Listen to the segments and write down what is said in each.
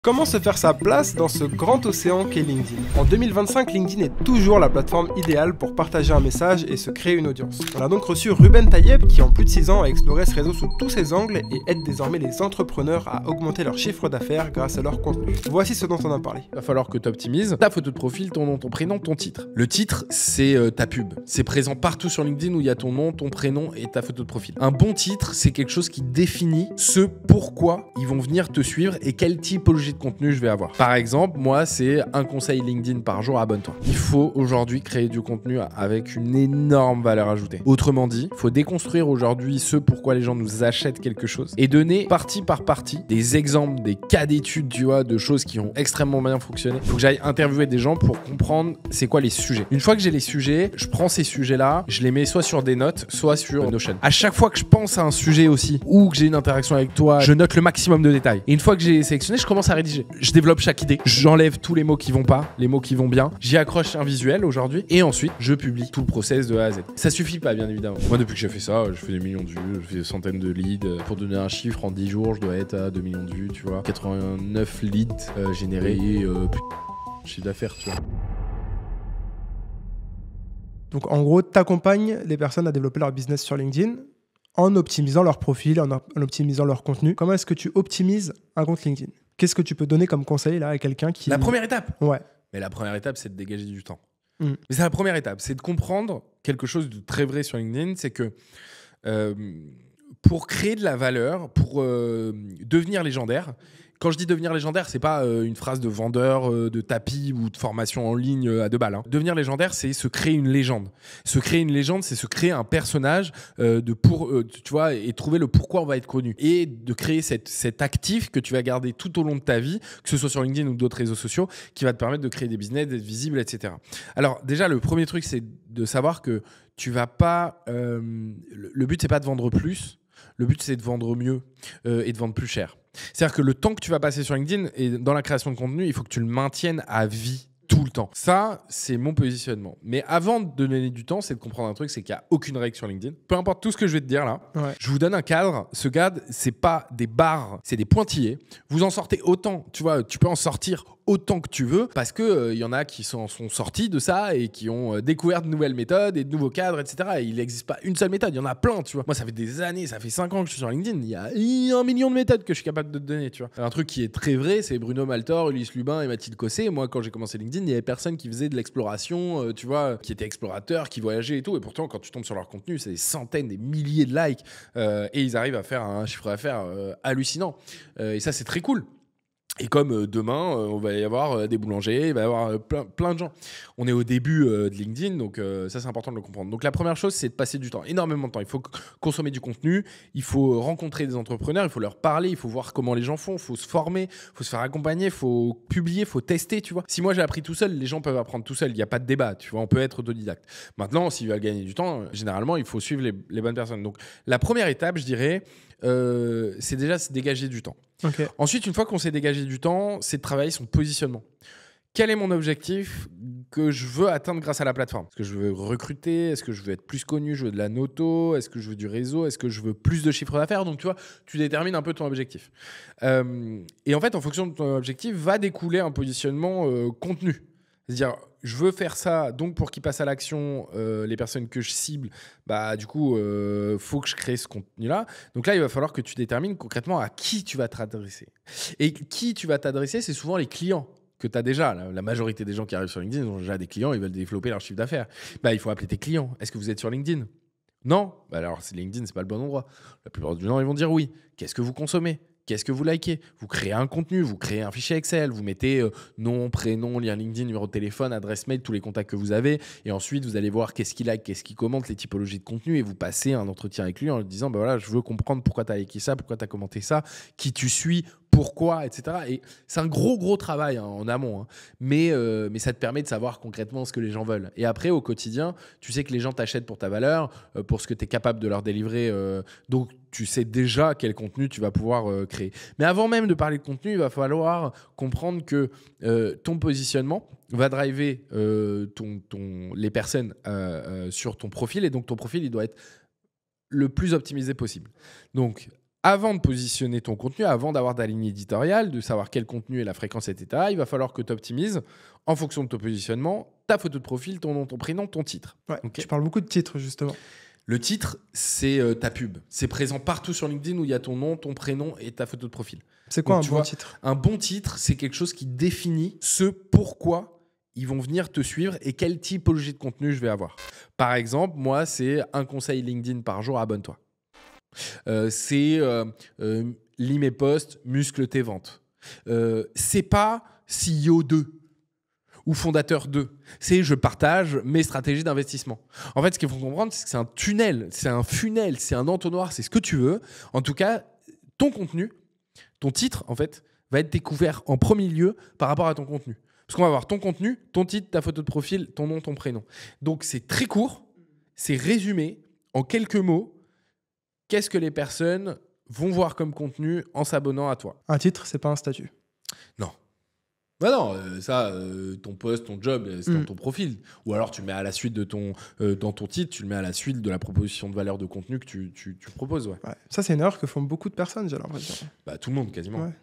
Comment se faire sa place dans ce grand océan qu'est LinkedIn? En 2025, LinkedIn est toujours la plateforme idéale pour partager un message et se créer une audience. On a donc reçu Ruben Tayeb qui en plus de 6 ans a exploré ce réseau sous tous ses angles et aide désormais les entrepreneurs à augmenter leur chiffre d'affaires grâce à leur contenu. Voici ce dont on a parlé. Il va falloir que tu optimises ta photo de profil, ton nom, ton prénom, ton titre. Le titre, c'est ta pub. C'est présent partout sur LinkedIn où il y a ton nom, ton prénom et ta photo de profil. Un bon titre, c'est quelque chose qui définit ce pourquoi ils vont venir te suivre et quelle typologie de contenu je vais avoir. Par exemple, moi, c'est un conseil LinkedIn par jour, abonne-toi. Il faut aujourd'hui créer du contenu avec une énorme valeur ajoutée. Autrement dit, il faut déconstruire aujourd'hui ce pourquoi les gens nous achètent quelque chose et donner partie par partie des exemples, des cas d'études, tu vois, de choses qui ont extrêmement bien fonctionné. Il faut que j'aille interviewer des gens pour comprendre c'est quoi les sujets. Une fois que j'ai les sujets, je prends ces sujets-là, je les mets soit sur des notes, soit sur Notion. À chaque fois que je pense à un sujet aussi ou que j'ai une interaction avec toi, je note le maximum de détails. Et une fois que j'ai sélectionné, je commence à rédiger. Je développe chaque idée, j'enlève tous les mots qui vont pas, les mots qui vont bien, j'y accroche un visuel aujourd'hui et ensuite je publie tout le process de A à Z. Ça suffit pas, bien évidemment. Moi, depuis que j'ai fait ça, je fais des millions de vues, je fais des centaines de leads. Pour donner un chiffre, en 10 jours, je dois être à 2 millions de vues, tu vois. 89 leads générés et chiffre d'affaires, tu vois. Donc en gros, tu accompagnes les personnes à développer leur business sur LinkedIn en optimisant leur profil, en optimisant leur contenu. Comment est-ce que tu optimises un compte LinkedIn? Qu'est-ce que tu peux donner comme conseil là à quelqu'un qui... La première étape. Ouais. Mais la première étape, c'est de dégager du temps. Mm. Mais c'est la première étape, c'est de comprendre quelque chose de très vrai sur LinkedIn, c'est que pour créer de la valeur, pour devenir légendaire. Quand je dis devenir légendaire, c'est pas une phrase de vendeur de tapis ou de formation en ligne à 2 balles. Hein. Devenir légendaire, c'est se créer une légende. Se créer une légende, c'est se créer un personnage tu vois, et trouver le pourquoi on va être connu. Et de créer cet actif que tu vas garder tout au long de ta vie, que ce soit sur LinkedIn ou d'autres réseaux sociaux, qui va te permettre de créer des business, d'être visible, etc. Alors déjà, le premier truc, c'est de savoir que tu vas pas... le but, c'est pas de vendre plus. Le but, c'est de vendre mieux et de vendre plus cher. C'est-à-dire que le temps que tu vas passer sur LinkedIn et dans la création de contenu, il faut que tu le maintiennes à vie tout le temps. Ça, c'est mon positionnement. Mais avant de donner du temps, c'est de comprendre un truc, c'est qu'il n'y a aucune règle sur LinkedIn. Peu importe tout ce que je vais te dire là, Ouais. je vous donne un cadre. Ce cadre, c'est pas des barres, c'est des pointillés. Vous en sortez autant, tu vois, tu peux en sortir autant que tu veux parce que y en a qui sont sortis de ça et qui ont découvert de nouvelles méthodes et de nouveaux cadres, etc. Et il n'existe pas une seule méthode, il y en a plein, tu vois. Moi, ça fait des années, ça fait 5 ans que je suis sur LinkedIn, il y a 1 million de méthodes que je suis capable de te donner, tu vois. Un truc qui est très vrai, c'est Bruno Maltor, Ulysse Lubin et Mathilde Cossé. Moi, quand j'ai commencé LinkedIn, il y avait personne qui faisait de l'exploration, tu vois, qui était explorateur, qui voyageait et tout. Et pourtant, quand tu tombes sur leur contenu, c'est des centaines, des milliers de likes et ils arrivent à faire un chiffre d'affaires hallucinant. Et ça, c'est très cool. Et comme demain, on va y avoir des boulangers, il va y avoir plein de gens. On est au début de LinkedIn, donc ça, c'est important de le comprendre. Donc la première chose, c'est de passer du temps, énormément de temps. Il faut consommer du contenu, il faut rencontrer des entrepreneurs, il faut leur parler, il faut voir comment les gens font, il faut se former, il faut se faire accompagner, il faut publier, il faut tester, tu vois. Si moi, j'ai appris tout seul, les gens peuvent apprendre tout seul, il n'y a pas de débat, tu vois, on peut être autodidacte. Maintenant, s'ils veulent gagner du temps, généralement, il faut suivre les bonnes personnes. Donc la première étape, je dirais, c'est déjà se dégager du temps. Okay. Ensuite, une fois qu'on s'est dégagé du temps, c'est de travailler son positionnement. Quel est mon objectif que je veux atteindre grâce à la plateforme? Est-ce que je veux recruter? Est-ce que je veux être plus connu? Je veux de la noto? Est-ce que je veux du réseau? Est-ce que je veux plus de chiffre d'affaires? Donc, tu vois, tu détermines un peu ton objectif. Et en fait, en fonction de ton objectif, va découler un positionnement contenu. C'est-à-dire, je veux faire ça, donc pour qu'ils passent à l'action, les personnes que je cible, bah du coup, faut que je crée ce contenu-là. Donc là, il va falloir que tu détermines concrètement à qui tu vas t'adresser. Et qui tu vas t'adresser, c'est souvent les clients que tu as déjà. La majorité des gens qui arrivent sur LinkedIn, ils ont déjà des clients, ils veulent développer leur chiffre d'affaires. Bah, il faut appeler tes clients. Est-ce que vous êtes sur LinkedIn? Non? Bah alors, LinkedIn, c'est pas le bon endroit. La plupart du temps, ils vont dire oui. Qu'est-ce que vous consommez? Qu'est-ce que vous likez? Vous créez un contenu, vous créez un fichier Excel, vous mettez nom, prénom, lien LinkedIn, numéro de téléphone, adresse mail, tous les contacts que vous avez. Et ensuite, vous allez voir qu'est-ce qu'il like, qu'est-ce qu'il commente, les typologies de contenu. Et vous passez un entretien avec lui en lui disant, bah voilà, je veux comprendre pourquoi tu as liké ça, pourquoi tu as commenté ça, qui tu suis, pourquoi, etc. Et c'est un gros travail en amont. Hein. Mais ça te permet de savoir concrètement ce que les gens veulent. Et après, au quotidien, tu sais que les gens t'achètent pour ta valeur, pour ce que tu es capable de leur délivrer. Donc, tu sais déjà quel contenu tu vas pouvoir créer. Mais avant même de parler de contenu, il va falloir comprendre que ton positionnement va driver les personnes sur ton profil. Et donc, ton profil, il doit être le plus optimisé possible. Donc, avant de positionner ton contenu, avant d'avoir ta ligne éditoriale, de savoir quel contenu et la fréquence, etc., il va falloir que tu optimises en fonction de ton positionnement, ta photo de profil, ton nom, ton prénom, ton titre. Ouais, Okay. tu parles beaucoup de titres, justement. Le titre, c'est ta pub. C'est présent partout sur LinkedIn où il y a ton nom, ton prénom et ta photo de profil. C'est quoi Donc, un bon titre? Un bon titre, c'est quelque chose qui définit ce pourquoi ils vont venir te suivre et quelle typologie de contenu je vais avoir. Par exemple, moi, c'est un conseil LinkedIn par jour, abonne-toi. Lis mes posts, muscle tes ventes. C'est pas CEO 2 ou fondateur 2. C'est je partage mes stratégies d'investissement. En fait, ce qu'il faut comprendre, c'est que c'est un tunnel, c'est un funnel, c'est un entonnoir, c'est ce que tu veux. En tout cas, ton contenu, ton titre, en fait, va être découvert en premier lieu par rapport à ton contenu. Parce qu'on va avoir ton contenu, ton titre, ta photo de profil, ton nom, ton prénom. Donc, c'est très court, c'est résumé en quelques mots. Qu'est-ce que les personnes vont voir comme contenu en s'abonnant à toi? Un titre, c'est pas un statut. Non. Bah non, ton poste, ton job, c'est dans ton profil. Ou alors tu le mets à la suite de dans ton titre, tu le mets à la suite de la proposition de valeur de contenu que tu proposes. Ouais. Ouais. Ça, c'est une erreur que font beaucoup de personnes, j'ai l'impression. Bah, tout le monde, quasiment. Ouais.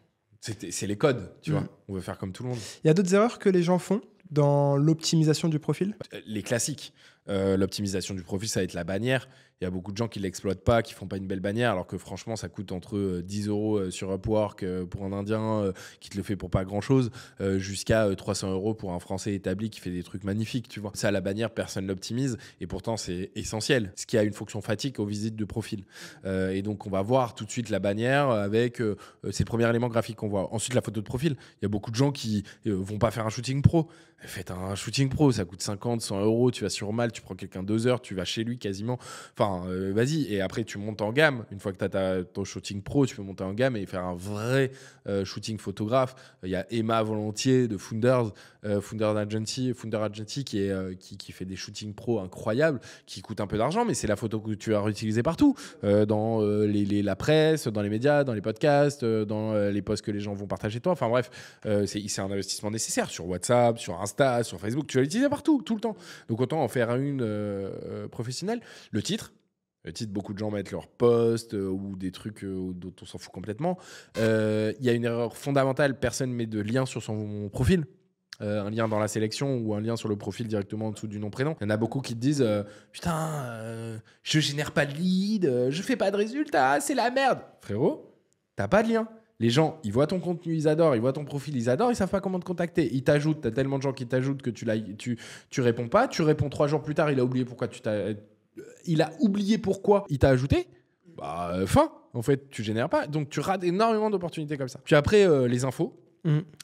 C'est les codes, tu vois. On veut faire comme tout le monde. Il y a d'autres erreurs que les gens font dans l'optimisation du profil? Les classiques. L'optimisation du profil, ça va être la bannière. Il y a beaucoup de gens qui ne l'exploitent pas, qui ne font pas une belle bannière, alors que franchement, ça coûte entre 10 € sur Upwork pour un Indien qui te le fait pour pas grand-chose, jusqu'à 300 € pour un Français établi qui fait des trucs magnifiques. Tu vois. Ça, la bannière, personne ne l'optimise, et pourtant, c'est essentiel. Ce qui a une fonction fatigue aux visites de profil. Et donc, on va voir tout de suite la bannière avec... c'est le premier élément graphique qu'on voit. Ensuite, la photo de profil. Il y a beaucoup de gens qui ne vont pas faire un shooting pro. Faites un shooting pro, ça coûte 50, 100 €. Tu vas sur Mal, tu prends quelqu'un 2 heures, tu vas chez lui quasiment. Enfin, vas-y. Et après, tu montes en gamme. Une fois que tu as ton shooting pro, tu peux monter en gamme et faire un vrai shooting photographe. Il y a Emma Volontier de Founders Agency qui fait des shootings pro incroyables, qui coûtent un peu d'argent, mais c'est la photo que tu vas réutiliser partout. Dans la presse, dans les médias, dans les podcasts, dans les posts que les gens vont partager toi. Enfin bref, c'est un investissement nécessaire sur WhatsApp, sur Insta, sur Facebook. Tu vas l'utiliser partout, tout le temps. Donc autant en faire une professionnelle. Le titre, beaucoup de gens mettent leur post ou des trucs dont on s'en fout complètement. Il y a une erreur fondamentale, personne ne met de lien sur son profil. Un lien dans la sélection ou un lien sur le profil directement en dessous du nom-prénom. Il y en a beaucoup qui te disent putain, je génère pas de lead, je fais pas de résultats, c'est la merde. Frérot, t'as pas de lien. Les gens, ils voient ton contenu, ils adorent, ils voient ton profil, ils adorent, ils savent pas comment te contacter. Ils t'ajoutent, t'as tellement de gens qui t'ajoutent que tu réponds pas. Tu réponds 3 jours plus tard, il a oublié pourquoi il t'a ajouté. Bah, fin. En fait, tu génères pas. Donc, tu rates énormément d'opportunités comme ça. Puis après, les infos.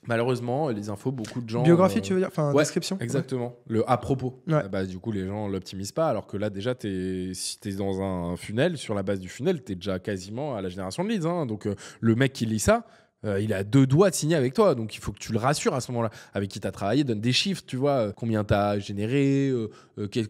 Malheureusement, les infos, beaucoup de gens... Biographie, tu veux dire? Enfin, ouais, description. Exactement. Ouais. Le à propos. Ouais. Bah, du coup, les gens l'optimisent pas. Alors que là, déjà, si t'es dans un funnel, sur la base du funnel, t'es déjà quasiment à la génération de leads. Hein. Donc, le mec qui lit ça, il a 2 doigts de signer avec toi. Donc, il faut que tu le rassures à ce moment-là. Avec qui tu as travaillé, donne des chiffres, tu vois, combien tu as généré,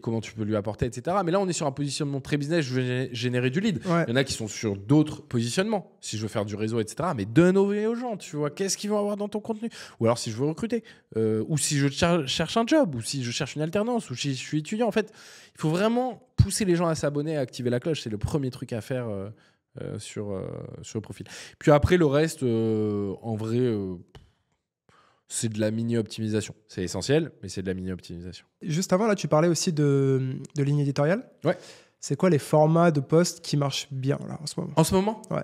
comment tu peux lui apporter, etc. Mais là, on est sur un positionnement très business. Je veux générer du lead. Ouais. Il y en a qui sont sur d'autres positionnements. Si je veux faire du réseau, etc. Mais donne aux gens, tu vois, qu'est-ce qu'ils vont avoir dans ton contenu. Ou alors, si je veux recruter, ou si je cherche un job, ou si je cherche une alternance, ou si je suis étudiant. En fait, il faut vraiment pousser les gens à s'abonner, à activer la cloche. C'est le premier truc à faire sur le profil. Puis après, le reste, en vrai, c'est de la mini-optimisation. C'est essentiel, mais c'est de la mini-optimisation. Juste avant, là, tu parlais aussi de ligne éditoriale. Ouais. C'est quoi les formats de posts qui marchent bien là, en ce moment? En ce moment? Ouais.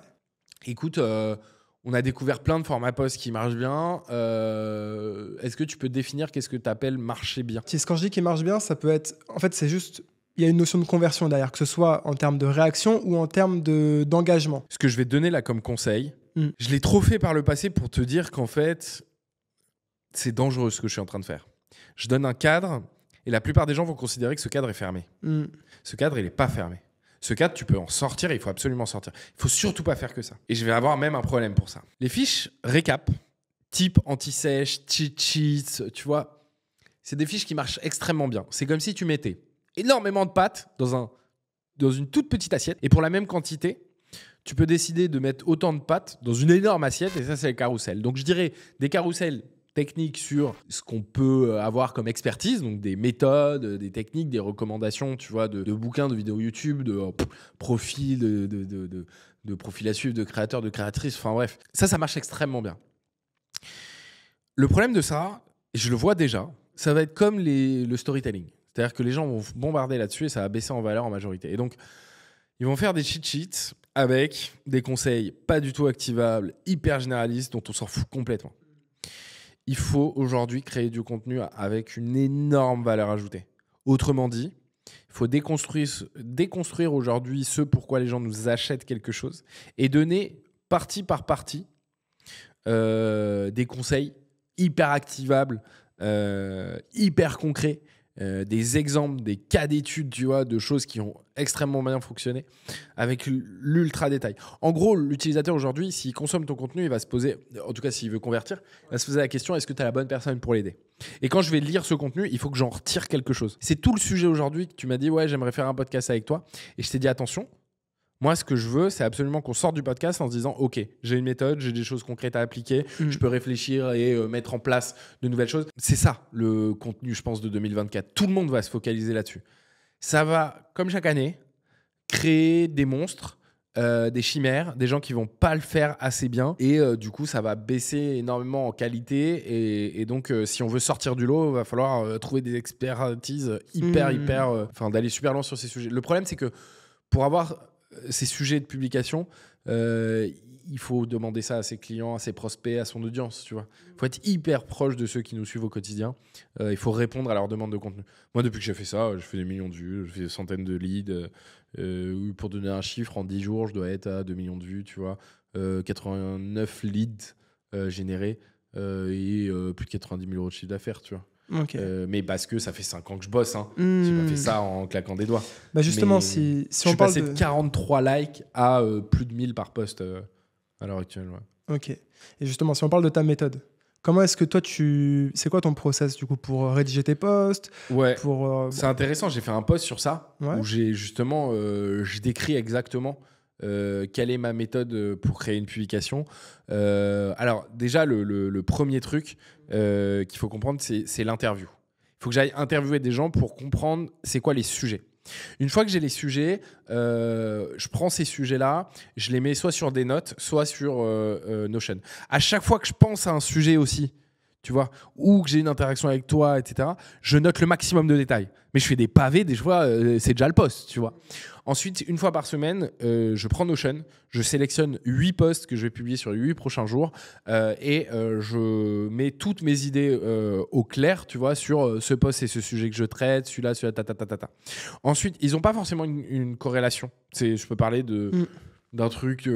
Écoute, on a découvert plein de formats posts qui marchent bien. Est-ce que tu peux définir qu'est-ce que tu appelles marcher bien? Quand je dis qu'il marche bien, ça peut être... En fait, c'est juste... Il y a une notion de conversion derrière, que ce soit en termes de réaction ou en termes d'engagement. Ce que je vais te donner là comme conseil, je l'ai trop fait par le passé pour te dire qu'en fait, c'est dangereux ce que je suis en train de faire. Je donne un cadre et la plupart des gens vont considérer que ce cadre est fermé. Ce cadre, il n'est pas fermé. Ce cadre, tu peux en sortir et il faut absolument sortir. Il ne faut surtout pas faire que ça. Et je vais avoir même un problème pour ça. Les fiches récap, type anti-sèche, cheat sheets, tu vois, c'est des fiches qui marchent extrêmement bien. C'est comme si tu mettais énormément de pâtes dans une toute petite assiette. Et pour la même quantité, tu peux décider de mettre autant de pâtes dans une énorme assiette. Et ça, c'est le carrousel. Donc, je dirais des carousels techniques sur ce qu'on peut avoir comme expertise. Donc, des méthodes, des techniques, des recommandations, tu vois, de bouquins, de vidéos YouTube, de profils, de profils à suivre, de créateurs, de créatrices. Enfin bref, ça marche extrêmement bien. Le problème de ça, et je le vois déjà, ça va être comme le storytelling. C'est-à-dire que les gens vont bombarder là-dessus et ça va baisser en valeur en majorité. Et donc, ils vont faire des cheat sheets avec des conseils pas du tout activables, hyper généralistes, dont on s'en fout complètement. Il faut aujourd'hui créer du contenu avec une énorme valeur ajoutée. Autrement dit, il faut déconstruire aujourd'hui ce pourquoi les gens nous achètent quelque chose et donner partie par partie des conseils hyper activables, hyper concrets, des exemples, des cas d'études, tu vois, de choses qui ont extrêmement bien fonctionné avec l'ultra détail. En gros, l'utilisateur aujourd'hui, s'il consomme ton contenu, il va se poser, en tout cas s'il veut convertir, il va se poser la question, est-ce que tu as la bonne personne pour l'aider ? Et quand je vais lire ce contenu, il faut que j'en retire quelque chose. C'est tout le sujet aujourd'hui que tu m'as dit, ouais, j'aimerais faire un podcast avec toi. Et je t'ai dit, attention, moi, ce que je veux, c'est absolument qu'on sorte du podcast en se disant, OK, j'ai une méthode, j'ai des choses concrètes à appliquer, je peux réfléchir et mettre en place de nouvelles choses. C'est ça, le contenu, je pense, de 2024. Tout le monde va se focaliser là-dessus. Ça va, comme chaque année, créer des monstres, des chimères, des gens qui vont pas le faire assez bien. Et du coup, ça va baisser énormément en qualité. Et donc, si on veut sortir du lot, il va falloir trouver des expertises d'aller super loin sur ces sujets. Le problème, c'est que pour avoir ces sujets de publication, il faut demander ça à ses clients, à ses prospects, à son audience, tu vois. Il faut être hyper proche de ceux qui nous suivent au quotidien. Il faut répondre à leurs demandes de contenu. Moi, depuis que j'ai fait ça, je fais des millions de vues, je fais des centaines de leads. Pour donner un chiffre, en 10 jours, je dois être à 2 millions de vues, tu vois. 89 leads générés et plus de 90 000 euros de chiffre d'affaires, tu vois. Okay. Mais parce que ça fait 5 ans que je bosse. Hein. J'ai pas fait ça en claquant des doigts. Bah justement, mais si on parle de 43 likes à plus de 1000 par post à l'heure actuelle. Ouais. Ok. Et justement, si on parle de ta méthode, comment est-ce que toi, c'est quoi ton process du coup pour rédiger tes posts? Ouais, c'est intéressant. J'ai fait un post sur ça où j'ai justement, je décris exactement quelle est ma méthode pour créer une publication. Alors déjà, le premier truc qu'il faut comprendre, c'est l'interview. Il faut que j'aille interviewer des gens pour comprendre c'est quoi les sujets. Une fois que j'ai les sujets, je prends ces sujets-là, je les mets soit sur des notes, soit sur Notion. À chaque fois que je pense à un sujet aussi, tu vois, ou que j'ai une interaction avec toi, etc., je note le maximum de détails. Mais je fais des pavés, des fois, c'est déjà le post, tu vois. Ensuite, une fois par semaine, je prends Notion, je sélectionne 8 posts que je vais publier sur les 8 prochains jours et je mets toutes mes idées au clair, tu vois, sur ce post et ce sujet que je traite, celui-là, ta. Ensuite, ils n'ont pas forcément une corrélation. Je peux parler d'un truc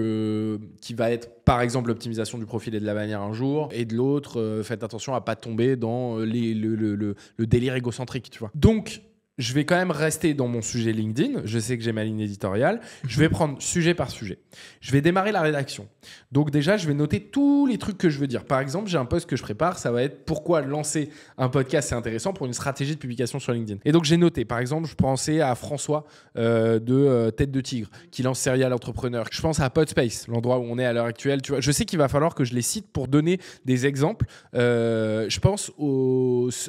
qui va être, par exemple, l'optimisation du profil et de la bannière un jour, et de l'autre, faites attention à ne pas tomber dans le délire égocentrique, tu vois. Donc, je vais quand même rester dans mon sujet LinkedIn. Je sais que j'ai ma ligne éditoriale. Je vais prendre sujet par sujet. Je vais démarrer la rédaction. Donc déjà, je vais noter tous les trucs que je veux dire. Par exemple, j'ai un post que je prépare. Ça va être pourquoi lancer un podcast, c'est intéressant pour une stratégie de publication sur LinkedIn. Et donc, j'ai noté. Par exemple, je pensais à François de Tête de Tigre qui lance Serial Entrepreneur. Je pense à Podspace, l'endroit où on est à l'heure actuelle. Tu vois, je sais qu'il va falloir que je les cite pour donner des exemples. Je pense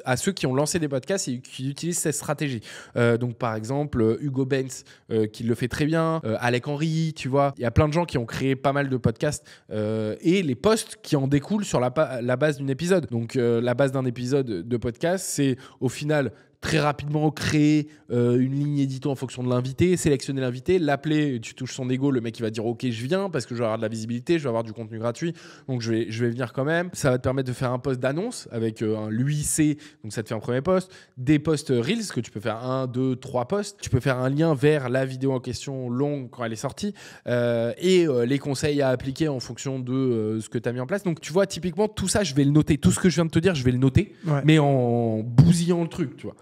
à ceux qui ont lancé des podcasts et qui utilisent cette stratégie. Donc par exemple Hugo Benz qui le fait très bien, Alec Henry, tu vois, il y a plein de gens qui ont créé pas mal de podcasts et les posts qui en découlent sur la base d'un épisode. Donc la base d'un épisode de podcast, c'est au final très rapidement créer une ligne édito en fonction de l'invité, sélectionner l'invité, l'appeler, tu touches son ego, le mec il va dire ok je viens parce que je vais avoir de la visibilité, je vais avoir du contenu gratuit, donc je vais venir quand même. Ça va te permettre de faire un post d'annonce avec un l'UIC, donc ça te fait un premier post, des posts Reels que tu peux faire 1, 2, 3 posts, tu peux faire un lien vers la vidéo en question longue quand elle est sortie et les conseils à appliquer en fonction de ce que tu as mis en place. Donc tu vois typiquement tout ça je vais le noter, tout ce que je viens de te dire je vais le noter, mais en bousillant le truc, tu vois.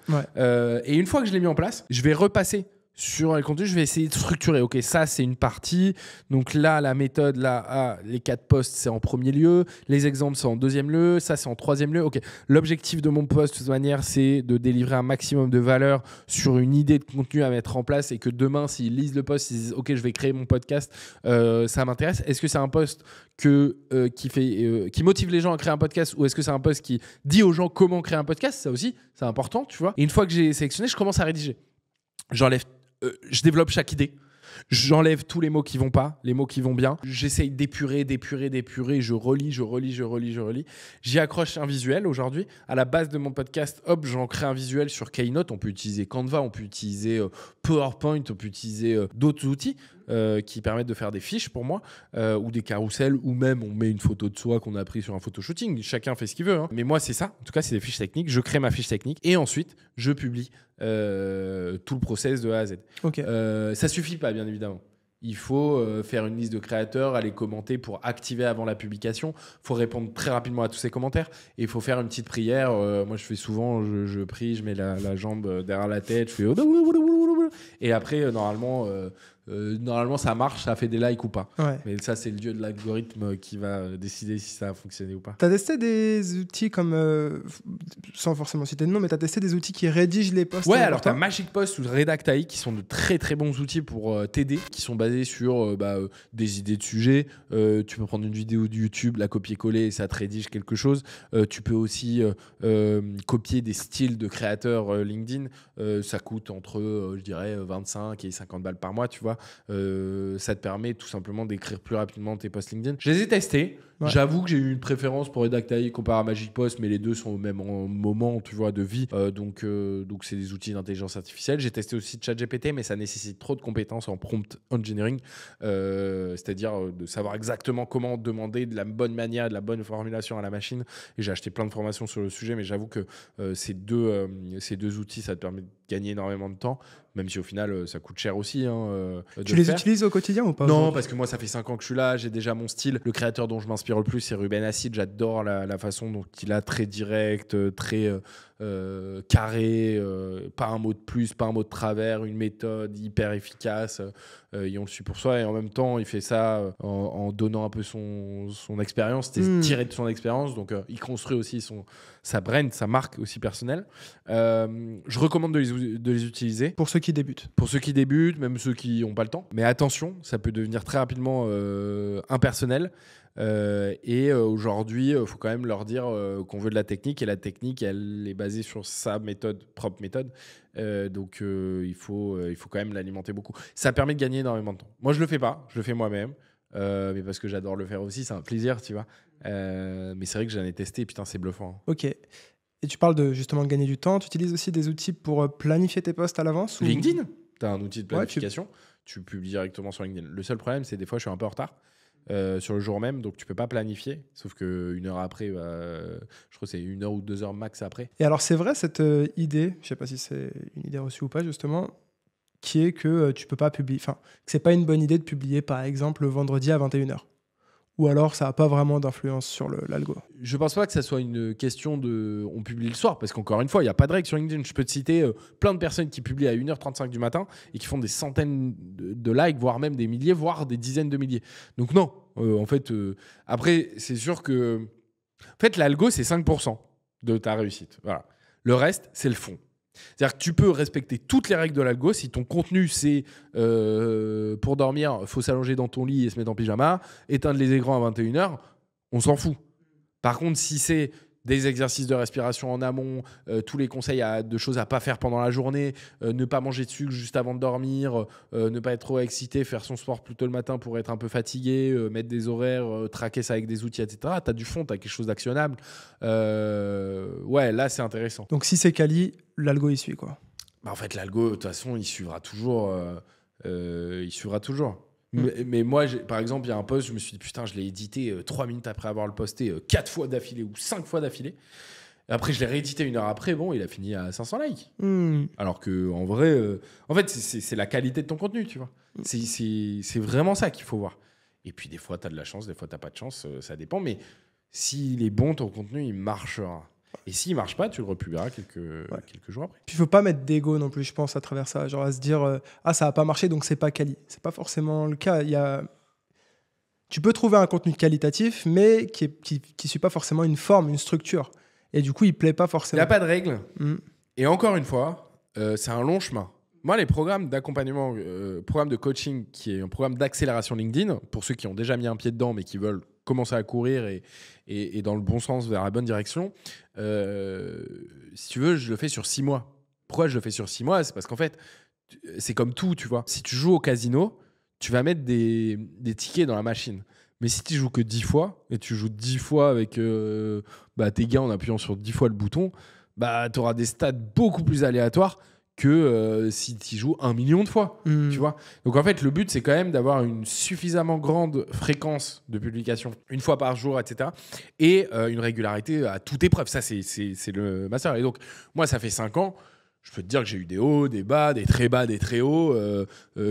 Et une fois que je l'ai mis en place, je vais repasser sur les contenus, je vais essayer de structurer. Ok, ça c'est une partie. Donc là, la méthode, là, les 4 posts, c'est en premier lieu. Les exemples, c'est en deuxième lieu. Ça, c'est en troisième lieu. Ok. L'objectif de mon post, de toute manière, c'est de délivrer un maximum de valeur sur une idée de contenu à mettre en place et que demain, s'ils lisent le post, ils disent ok, je vais créer mon podcast, ça m'intéresse. Est-ce que c'est un post qui motive les gens à créer un podcast ou est-ce que c'est un post qui dit aux gens comment créer un podcast? Ça aussi, c'est important, tu vois. Et une fois que j'ai sélectionné, je commence à rédiger. Je développe chaque idée. J'enlève tous les mots qui vont pas, les mots qui vont bien. J'essaye d'épurer. Je relis. J'y accroche un visuel aujourd'hui. À la base de mon podcast, hop, j'en crée un visuel sur Keynote. On peut utiliser Canva, on peut utiliser PowerPoint, on peut utiliser d'autres outils qui permettent de faire des fiches pour moi ou des carousels, ou même on met une photo de soi qu'on a pris sur un photoshooting. Chacun fait ce qu'il veut. Mais moi, c'est ça. En tout cas, c'est des fiches techniques. Je crée ma fiche technique et ensuite, je publie tout le process de A à Z. Ok. Ça suffit pas, bien évidemment. Il faut faire une liste de créateurs, aller commenter pour activer avant la publication. Il faut répondre très rapidement à tous ces commentaires. Et il faut faire une petite prière. Moi, je fais souvent, je prie, je mets la jambe derrière la tête, je fais... Et après, normalement, ça marche, ça fait des likes ou pas. Ouais. Mais ça, c'est le dieu de l'algorithme qui va décider si ça a fonctionné ou pas. T'as testé des outils comme, sans forcément citer de nom, mais t'as testé des outils qui rédigent les posts? Ouais, alors t'as Magic Post ou Redactai qui sont de très très bons outils pour t'aider, qui sont basés sur des idées de sujets. Tu peux prendre une vidéo de YouTube, la copier-coller et ça te rédige quelque chose. Tu peux aussi copier des styles de créateurs LinkedIn. Ça coûte entre, je dirais, 25 et 50 balles par mois, tu vois. Ça te permet tout simplement d'écrire plus rapidement tes posts LinkedIn. Je les ai testés. Ouais. J'avoue que j'ai eu une préférence pour Redactai comparé à Magic Post, mais les deux sont au même moment, tu vois, de vie. Donc c'est des outils d'intelligence artificielle. J'ai testé aussi ChatGPT, mais ça nécessite trop de compétences en prompt engineering, c'est-à-dire de savoir exactement comment demander de la bonne manière, de la bonne formulation à la machine. Et j'ai acheté plein de formations sur le sujet, mais j'avoue que ces deux outils, ça te permet de gagner énormément de temps, même si au final, ça coûte cher aussi. Tu les utilises au quotidien ou pas? Non, parce que moi, ça fait 5 ans que je suis là, j'ai déjà mon style. Le créateur dont je m'inspire le plus, c'est Ruben Acid. J'adore la façon dont il a, très direct, très carré, pas un mot de plus, pas un mot de travers, une méthode hyper efficace. Et on le suit pour soi. Et en même temps, il fait ça en donnant un peu son expérience, tiré de son expérience. Donc, il construit aussi sa brand, sa marque aussi personnelle. Je recommande de les utiliser. Pour ceux qui débutent. Pour ceux qui débutent, même ceux qui n'ont pas le temps. Mais attention, ça peut devenir très rapidement impersonnel. Et aujourd'hui, il faut quand même leur dire qu'on veut de la technique. Et la technique, elle est basée sur sa propre méthode. Donc, il faut quand même l'alimenter beaucoup. Ça permet de gagner énormément de temps. Moi, je ne le fais pas. Je le fais moi-même. Mais parce que j'adore le faire aussi. C'est un plaisir, tu vois. Mais c'est vrai que j'en ai testé. Et putain, c'est bluffant. Ok. Et tu parles justement de gagner du temps. Tu utilises aussi des outils pour planifier tes posts à l'avance? LinkedIn, tu as un outil de planification. Ouais, tu publies directement sur LinkedIn. Le seul problème, c'est des fois, je suis un peu en retard sur le jour même, donc tu peux pas planifier. Sauf qu'une heure après, je crois que c'est 1 heure ou 2 heures max après. Et alors, c'est vrai cette idée, je sais pas si c'est une idée reçue ou pas, justement, qui est que tu peux pas publier, enfin, que c'est pas une bonne idée de publier, par exemple, le vendredi à 21h. Ou alors, ça n'a pas vraiment d'influence sur l'algo? Je pense pas que ça soit une question de... On publie le soir, parce qu'encore une fois, il n'y a pas de règle sur LinkedIn. Je peux te citer plein de personnes qui publient à 1h35 du matin et qui font des centaines de likes, voire même des milliers, voire des dizaines de milliers. Donc non, en fait... Après, c'est sûr que... En fait, l'algo, c'est 5% de ta réussite. Voilà. Le reste, c'est le fond. C'est-à-dire que tu peux respecter toutes les règles de l'algo. Si ton contenu, c'est pour dormir, il faut s'allonger dans ton lit et se mettre en pyjama, éteindre les écrans à 21h, on s'en fout. Par contre, si c'est des exercices de respiration en amont, tous les conseils de choses à ne pas faire pendant la journée, ne pas manger de sucre juste avant de dormir, ne pas être trop excité, faire son sport plutôt le matin pour être un peu fatigué, mettre des horaires, traquer ça avec des outils, etc. Tu as du fond, tu as quelque chose d'actionnable. Ouais, là, c'est intéressant. Donc, si c'est quali, l'algo, il suit, quoi. Bah, en fait, l'algo, de toute façon, il suivra toujours. Mais moi, par exemple, il y a un post, je me suis dit, putain, je l'ai édité 3 minutes après avoir le posté 4 fois d'affilée ou 5 fois d'affilée. Et après, je l'ai réédité 1 heure après. Bon, il a fini à 500 likes. Alors qu'en vrai, en fait, c'est la qualité de ton contenu, tu vois. C'est vraiment ça qu'il faut voir. Et puis, des fois, tu as de la chance, des fois, tu n'as pas de chance. Ça dépend. Mais s'il est bon, ton contenu, il marchera. Et s'il marche pas, tu le republieras quelques jours après. Puis il faut pas mettre d'ego non plus, je pense, à travers ça. Genre à se dire ça a pas marché, donc c'est pas quali. C'est pas forcément le cas. Tu peux trouver un contenu qualitatif, mais qui suit pas forcément une forme, une structure. Et du coup, il plaît pas forcément. Il n'y a pas de règle. Et encore une fois, c'est un long chemin. Moi, les programmes d'accompagnement, programme de coaching, qui est un programme d'accélération LinkedIn, pour ceux qui ont déjà mis un pied dedans, mais qui veulent commencer à courir et dans le bon sens, vers la bonne direction, si tu veux, je le fais sur 6 mois. Pourquoi je le fais sur 6 mois? C'est parce qu'en fait, c'est comme tout, tu vois. Si tu joues au casino, tu vas mettre des tickets dans la machine. Mais si tu joues que 10 fois, et tu joues 10 fois avec tes gains en appuyant sur 10 fois le bouton, tu auras des stats beaucoup plus aléatoires que si tu joues 1 million de fois. Tu vois. Donc en fait, le but, c'est quand même d'avoir une suffisamment grande fréquence de publication, une fois par jour, etc. Et une régularité à toute épreuve. Ça, c'est le master. Et donc, moi, ça fait 5 ans. Je peux te dire que j'ai eu des hauts, des bas, des très hauts,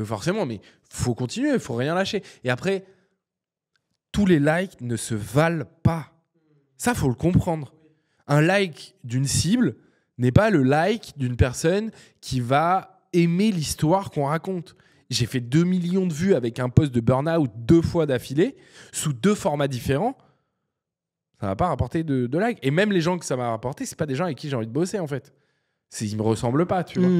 forcément. Mais faut continuer, faut rien lâcher. Et après, tous les likes ne se valent pas. Ça, faut le comprendre. Un like d'une cible n'est pas le like d'une personne qui va aimer l'histoire qu'on raconte. J'ai fait 2 millions de vues avec un post de burn-out 2 fois d'affilée, sous 2 formats différents. Ça ne m'a pas rapporté de likes. Et même les gens que ça m'a rapporté, ce pas des gens avec qui j'ai envie de bosser, en fait. Ils ne me ressemblent pas, tu vois.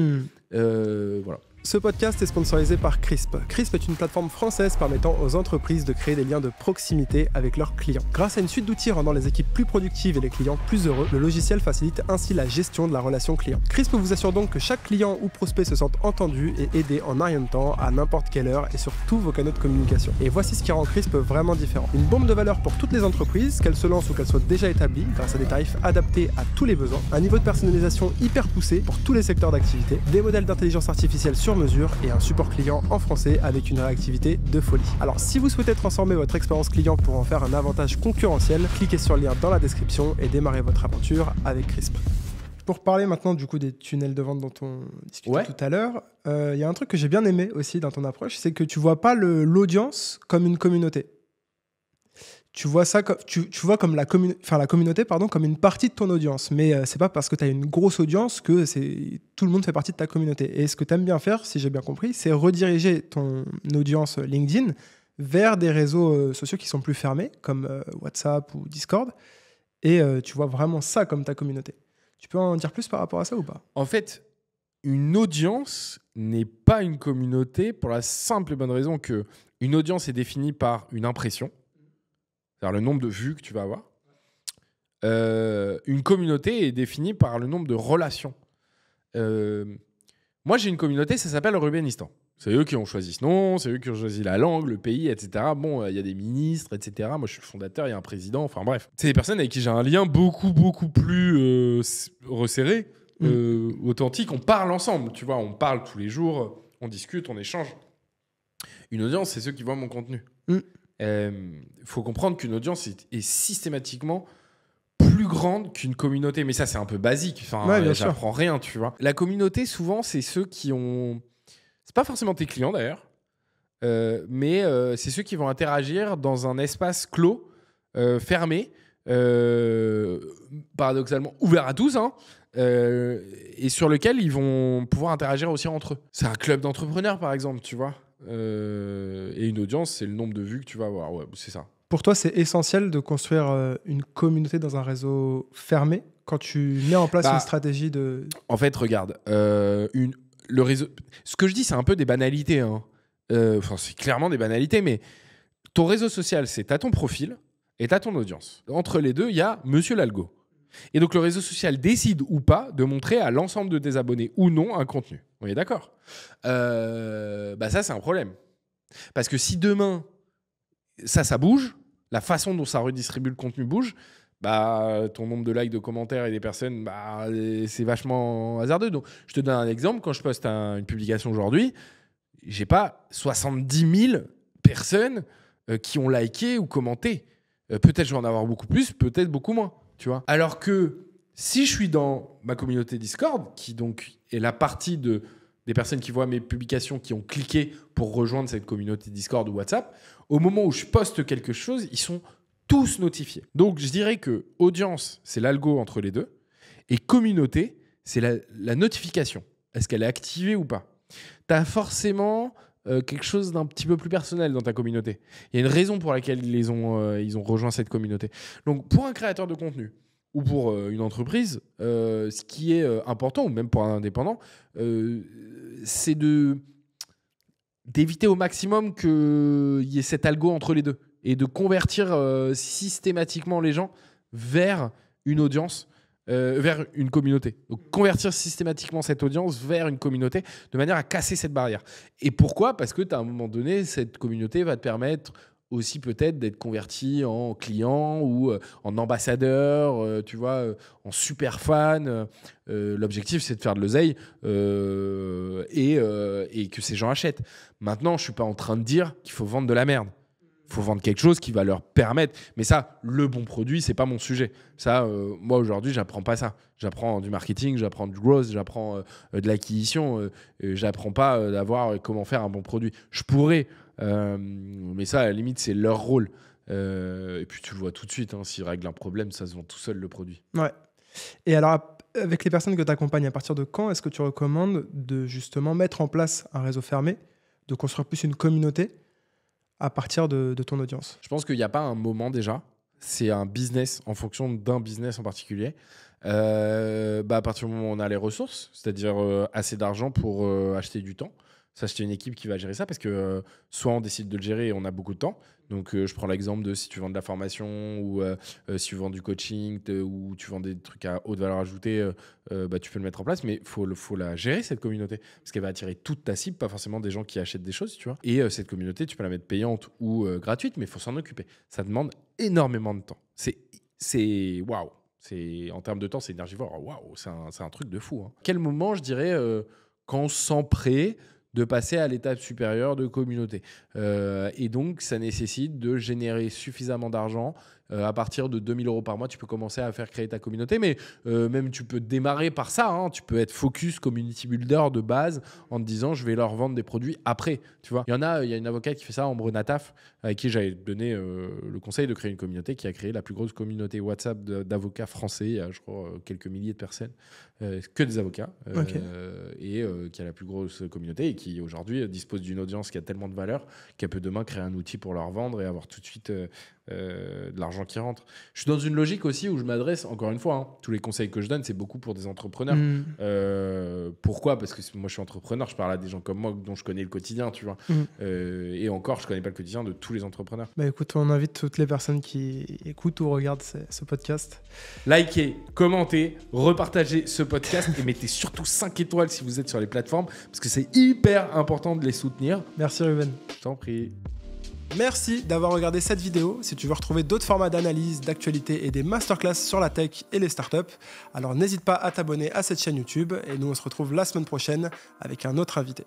Voilà. Ce podcast est sponsorisé par Crisp. Crisp est une plateforme française permettant aux entreprises de créer des liens de proximité avec leurs clients. Grâce à une suite d'outils rendant les équipes plus productives et les clients plus heureux, le logiciel facilite ainsi la gestion de la relation client. Crisp vous assure donc que chaque client ou prospect se sente entendu et aidé en un rien de temps, à n'importe quelle heure et sur tous vos canaux de communication. Et voici ce qui rend Crisp vraiment différent. Une bombe de valeur pour toutes les entreprises, qu'elles se lancent ou qu'elles soient déjà établies, grâce à des tarifs adaptés à tous les besoins, un niveau de personnalisation hyper poussé pour tous les secteurs d'activité, des modèles d'intelligence artificielle sur mesure et un support client en français avec une réactivité de folie. Alors si vous souhaitez transformer votre expérience client pour en faire un avantage concurrentiel, cliquez sur le lien dans la description et démarrez votre aventure avec Crisp. Pour parler maintenant du coup des tunnels de vente dont on discutait tout à l'heure, y a un truc que j'ai bien aimé aussi dans ton approche, c'est que tu vois pas l'audience comme une communauté. Tu vois ça comme tu vois comme la communauté comme une partie de ton audience, mais c'est pas parce que tu as une grosse audience que tout le monde fait partie de ta communauté. Et ce que tu aimes bien faire, si j'ai bien compris, c'est rediriger ton audience LinkedIn vers des réseaux sociaux qui sont plus fermés, comme WhatsApp ou Discord, et tu vois vraiment ça comme ta communauté. Tu peux en dire plus par rapport à ça ou pas ? En fait, une audience n'est pas une communauté pour la simple et bonne raison que une audience est définie par une impression, c'est-à-dire le nombre de vues que tu vas avoir. Une communauté est définie par le nombre de relations. Moi, j'ai une communauté, ça s'appelle Rubenistan. C'est eux qui ont choisi ce nom, c'est eux qui ont choisi la langue, le pays, etc. Bon, il y a des ministres, etc. Moi, je suis le fondateur, il y a un président, enfin bref. C'est des personnes avec qui j'ai un lien beaucoup plus resserré, authentique. On parle ensemble, tu vois, on parle tous les jours, on discute, on échange. Une audience, c'est ceux qui voient mon contenu. Faut comprendre qu'une audience est systématiquement plus grande qu'une communauté, mais ça c'est un peu basique, j'apprends rien, tu vois. La communauté, souvent, c'est ceux qui ont, c'est pas forcément tes clients d'ailleurs, mais c'est ceux qui vont interagir dans un espace clos, fermé, paradoxalement ouvert à tous, et sur lequel ils vont pouvoir interagir aussi entre eux. C'est un club d'entrepreneurs, par exemple, tu vois. Et une audience, c'est le nombre de vues que tu vas avoir. Ouais, c'est ça. Pour toi, c'est essentiel de construire une communauté dans un réseau fermé quand tu mets en place une stratégie de... En fait, regarde, le réseau... Ce que je dis, c'est un peu des banalités. C'est clairement des banalités, mais ton réseau social, c'est t'as ton profil et t'as ton audience. Entre les deux, il y a Monsieur l'Algo. Et donc, le réseau social décide ou pas de montrer à l'ensemble de tes abonnés ou non un contenu. On est d'accord ? Ça, c'est un problème. Parce que si demain, ça bouge, la façon dont ça redistribue le contenu bouge, ton nombre de likes, de commentaires et des personnes, c'est vachement hasardeux. Donc, je te donne un exemple. Quand je poste une publication aujourd'hui, j'ai pas 70 000 personnes qui ont liké ou commenté. Peut-être je vais en avoir beaucoup plus, peut-être beaucoup moins. Tu vois. Alors que si je suis dans ma communauté Discord, qui donc est la partie des personnes qui voient mes publications, qui ont cliqué pour rejoindre cette communauté Discord ou WhatsApp, au moment où je poste quelque chose, ils sont tous notifiés. Donc je dirais que audience, c'est l'algo entre les deux, et communauté, c'est la notification. Est-ce qu'elle est activée ou pas ? Tu as forcément quelque chose d'un petit peu plus personnel dans ta communauté. Il y a une raison pour laquelle ils ont rejoint cette communauté. Donc, pour un créateur de contenu ou pour une entreprise, ce qui est important, ou même pour un indépendant, c'est d'éviter au maximum qu'il y ait cet algo entre les deux et de convertir systématiquement les gens vers une audience vers une communauté. Donc, convertir systématiquement cette audience vers une communauté de manière à casser cette barrière. Et pourquoi ? Parce que à un moment donné, cette communauté va te permettre aussi peut-être d'être converti en client ou en ambassadeur, tu vois, en super fan. L'objectif, c'est de faire de l'oseille et que ces gens achètent. Maintenant, je ne suis pas en train de dire qu'il faut vendre de la merde. Il faut vendre quelque chose qui va leur permettre. Mais ça, le bon produit, c'est pas mon sujet. Ça, moi, aujourd'hui, j'apprends pas ça. J'apprends du marketing, j'apprends du growth, j'apprends de l'acquisition. J'apprends pas d'avoir comment faire un bon produit. Je pourrais, mais ça, à la limite, c'est leur rôle. Et puis, tu le vois tout de suite. Hein, s'ils règlent un problème, ça se vend tout seul, le produit. Ouais. Et alors, avec les personnes que tu accompagnes, à partir de quand est-ce que tu recommandes de justement mettre en place un réseau fermé, de construire plus une communauté à partir de ton audience? Je pense qu'il n'y a pas un moment déjà. C'est un business en fonction d'un business en particulier. À partir du moment où on a les ressources, c'est-à-dire assez d'argent pour acheter du temps, s'acheter une équipe qui va gérer ça parce que soit on décide de le gérer et on a beaucoup de temps. Donc, je prends l'exemple de si tu vends de la formation ou si tu vends du coaching ou tu vends des trucs à haute valeur ajoutée, tu peux le mettre en place. Mais il faut la gérer, cette communauté, parce qu'elle va attirer toute ta cible, pas forcément des gens qui achètent des choses, tu vois. Et cette communauté, tu peux la mettre payante ou gratuite, mais il faut s'en occuper. Ça demande énormément de temps. C'est waouh. En termes de temps, c'est énergivore. Waouh, c'est un truc de fou. Hein. Quel moment, je dirais, quand on se sent prêt de passer à l'étape supérieure de communauté. Et donc, ça nécessite de générer suffisamment d'argent. À partir de 2 000 € par mois, tu peux commencer à faire créer ta communauté. Mais même, tu peux démarrer par ça. Hein. Tu peux être focus community builder de base en te disant, je vais leur vendre des produits après. Tu vois, il y a une avocate qui fait ça, Ambre Nataf, avec qui j'avais donné le conseil de créer une communauté, qui a créé la plus grosse communauté WhatsApp d'avocats français. Il y a, je crois, quelques milliers de personnes. Que des avocats. Et qui a la plus grosse communauté et qui, aujourd'hui, dispose d'une audience qui a tellement de valeur qu'elle peut demain créer un outil pour leur vendre et avoir tout de suite de l'argent qui rentre. Je suis dans une logique aussi où je m'adresse, encore une fois, hein, tous les conseils que je donne, c'est beaucoup pour des entrepreneurs. Pourquoi ? Parce que moi, je suis entrepreneur, je parle à des gens comme moi dont je connais le quotidien, tu vois. Et encore, je connais pas le quotidien de tous les entrepreneurs. Bah écoute, on invite toutes les personnes qui écoutent ou regardent ce podcast. Likez, commentez, repartagez ce podcast et mettez surtout 5 étoiles si vous êtes sur les plateformes, parce que c'est hyper important de les soutenir. Merci Ruben. Je t'en prie. Merci d'avoir regardé cette vidéo. Si tu veux retrouver d'autres formats d'analyse, d'actualité et des masterclass sur la tech et les startups, alors n'hésite pas à t'abonner à cette chaîne YouTube et nous on se retrouve la semaine prochaine avec un autre invité.